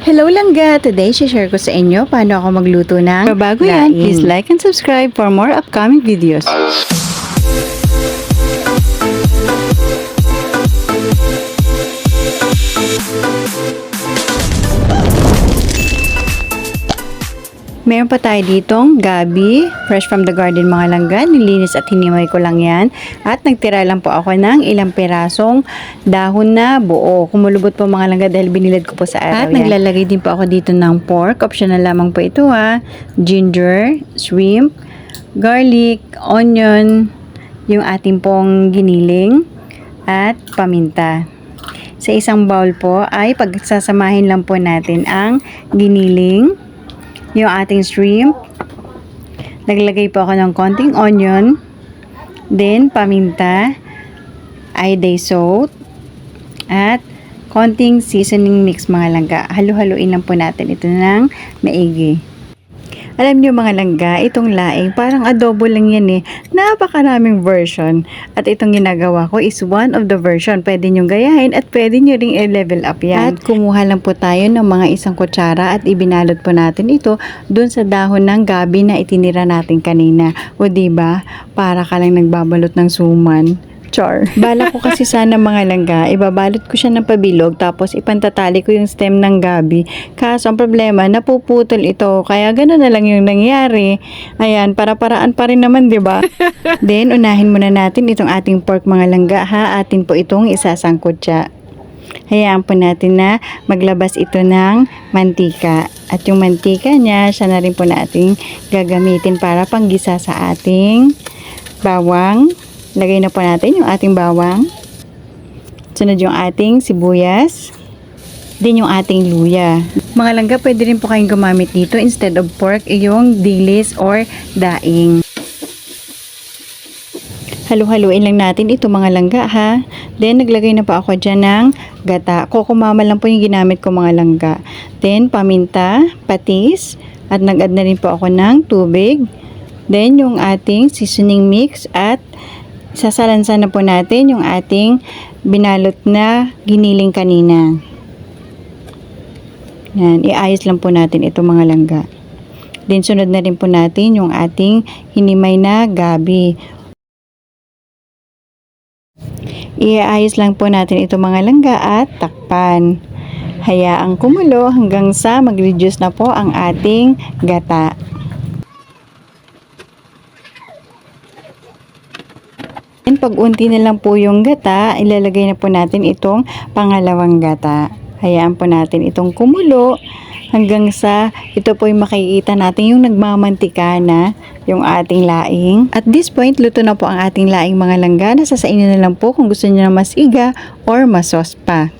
Hello langga! Today, share ko sa inyo paano ako magluto ng Bago yan, please like and subscribe for more upcoming videos. Meron pa tayo ditong gabi, fresh from the garden mga langga. Nilinis at hinimay ko lang yan. At nagtira lang po ako ng ilang pirasong dahon na buo. Kumulubot po mga langga dahil binilad ko po sa araw. At naglalagay din po ako dito ng pork. Optional lamang po ito ha. Ginger, shrimp, garlic, onion, yung ating pong giniling, at paminta. Sa isang bowl po ay pagsasamahin lang po natin ang giniling, yung ating shrimp, naglagay po ako ng konting onion, then paminta, iodine salt, at konting seasoning mix mga langga. Halu-haluin lang po natin ito ng maigi. Alam niyo mga langga, itong laing parang adobo lang yan eh. Napakaraming version. At itong ginagawa ko is one of the version. Pwede nyo gayahin at pwede nyo ring i-level up yan. At kumuha lang po tayo ng mga isang kutsara at ibinalot po natin ito dun sa dahon ng gabi na itinira natin kanina. O diba, para ka lang nagbabalot ng suman. Char. Bala ko kasi sana mga langga, ibabalot ko siya ng pabilog tapos ipantatali ko yung stem ng gabi. Kaso ang problema, napuputol ito. Kaya gano'n na lang yung nangyari. Ayan, para-paraan pa rin naman, 'di ba? Then unahin muna natin itong ating pork mga langga ha. Atin po itong isasangkot siya. Hayaan po natin na maglabas ito ng mantika. At yung mantika niya, siya na rin po natin gagamitin para panggisa sa ating bawang. Lagay na po natin yung ating bawang. Sunod yung ating sibuyas. Din yung ating luya. Mga langga, pwede rin po kayong gumamit dito instead of pork, yung dilis or daing. Halu-haluin lang natin ito mga langga ha. Then naglagay na po ako dyan ng gata. Kokomama lang po yung ginamit ko mga langga. Then paminta, patis, at nag-add na rin po ako ng tubig. Then yung ating seasoning mix at sasalansan na po natin yung ating binalot na giniling kanina. Yan, iayos lang po natin ito mga langga. Then sunod na rin po natin yung ating hinimay na gabi. Iayos lang po natin ito mga langga at takpan. Hayaang kumulo hanggang sa mag-reduce na po ang ating gata. Pag unti na lang po yung gata, ilalagay na po natin itong pangalawang gata. Hayaan po natin itong kumulo hanggang sa ito po yung makikita natin yung nagmamantika na yung ating laing. At this point, luto na po ang ating laing mga langga. Nasa sa inyo na lang po kung gusto niyo na mas iga or mas sauce pa.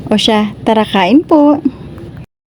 O siya, tara kain po!